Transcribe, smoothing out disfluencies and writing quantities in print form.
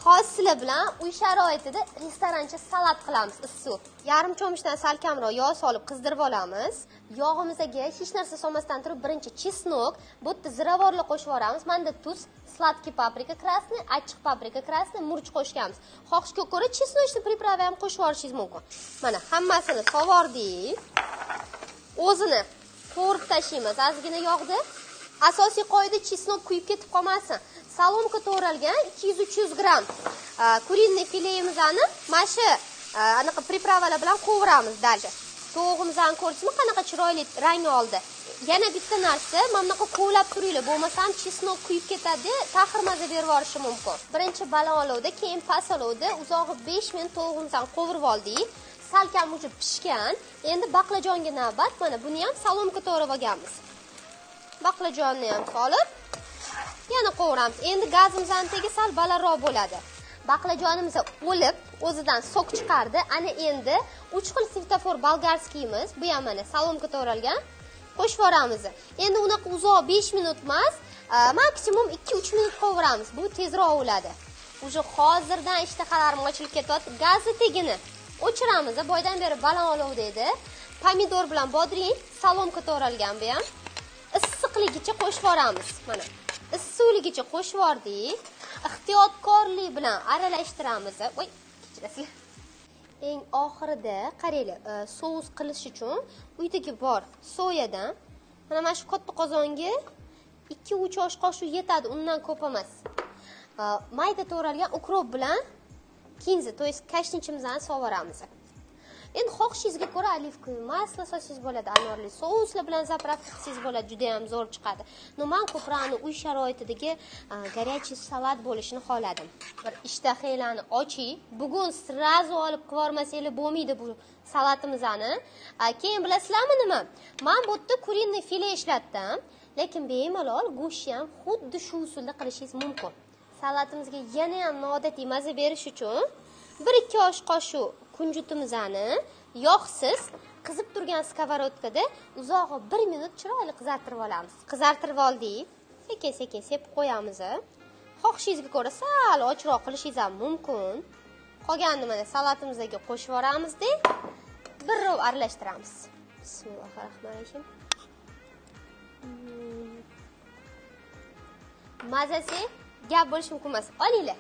Hozir sizlar bilan uy sharoitida restorancha salat qilamiz issiq. Yarim cho'mchdan sal kamroq yog' solib qizdirib olamiz. Yog'imizga hech narsa solmasdan turib birinchi chesnok, bu yerda ziravorlar qo'shib yuboramiz. Menda tuz, sladkий paprika krasniy, achchiq paprika krasniy, murch qo'shganmiz. Xohishga ko'ra chesnochni priprava ham qo'shib yuborishingiz mumkin. Mana hammasini sovordik. O'zini qo'rib tashlaymiz ozgina yog'da. Asosiy qoida chesnok kuyib ketib qolmasin. Salomka to'g'ralgan 200-300 gram kurinniy fileimizni mana shu anaqa pripravalar bilan qovuramiz dalcha. To'g'imizni ko'rsizmi qanaqa chiroyli rang oldi. Yana bitta narsa, mana bunaqa qovlab turinglar, bo'lmasam chesnok kuyib ketadi, taxir maza berib yuborishi mumkin. Birinchi baland olovda, keyin past olovda uzoqi 5 minut to'g'imizni qovurib oldik. Salkam ujib pishgan. Endi baqlajonga navbat. Mana buni ham salomka to'g'rab olganmiz. Baqlajonni ham solib yana qovuramiz. Endi gazimizni tegi sal balandroq bo'ladi. Baqlajonimiz o'lib, o'zidan sok chiqardi. Ana endi 3 xil svetofor bolgarskiyimiz, bu ham mana salomka to'g'ralgan. Qo'shib yuboramiz. Endi unaqa uzoq 5 minut emas, maksimum 2-3 minut qovuramiz. Bu tezroq bo'ladi. Uje hozirdan ishtahalarim ochilib ketyapti. Gazni tegini o'chiramiz. Boydan beri baland olovda edi. Pomidor bilan bodring, salomka to'g'ralgan bu ham. Issiqligicha qo'shib yuboramiz. Mana issiqligicha qo'shib yubordik. Ehtiyotkorlik bilan aralashtiramiz. Voy, kechirasizlar. Eng oxirida qaranglar, sous qilish uchun uydagi bor soyadan mana shu katta qozonga 2-3 osh qoshiq yetadi, undan ko'p emas. Mayda to'g'ralgan ukrop bilan kinza, to есть kashnichimizni sovoramiz. Endi xohishingizga ko'ra olivko'y maslo solsangiz bo'ladi, anorli souslar bilan zapravka qilsangiz bo'ladi, juda ham zo'r chiqadi. Men ko'proq uy sharoitidagi горячий salat bo'lishini xohladim. Bir ishtahalarni oching. Bugun srazu olib qilvormasanglar bo'lmaydi bu salatimizni. Keyin bilasizlarmi nima? Men bu yerda kurinniy file ishlatdim, lekin bemalol go'shtni ham xuddi shu usulda qilishingiz mumkin. Salatimizga yana ham noodatiy maza berish uchun 1-2 osh qoshiq kunjutimizni yog'siz qizib turgan skоворodkada uzog'i 1 minut chiroyli qizartirib olamiz. Qizartirib oldik. Sekin-sekin sepib qo'yamiz. Xohishingizga ko'ra sal ochroq qilishingiz ham mumkin. Qolganini mana salatimizga qo'shib yuboramiz-da, bir rov aralashtiramiz. Bismillahirrohmanirrohim. Mazasi gap bo'lishi mumkin emas. Olinglar.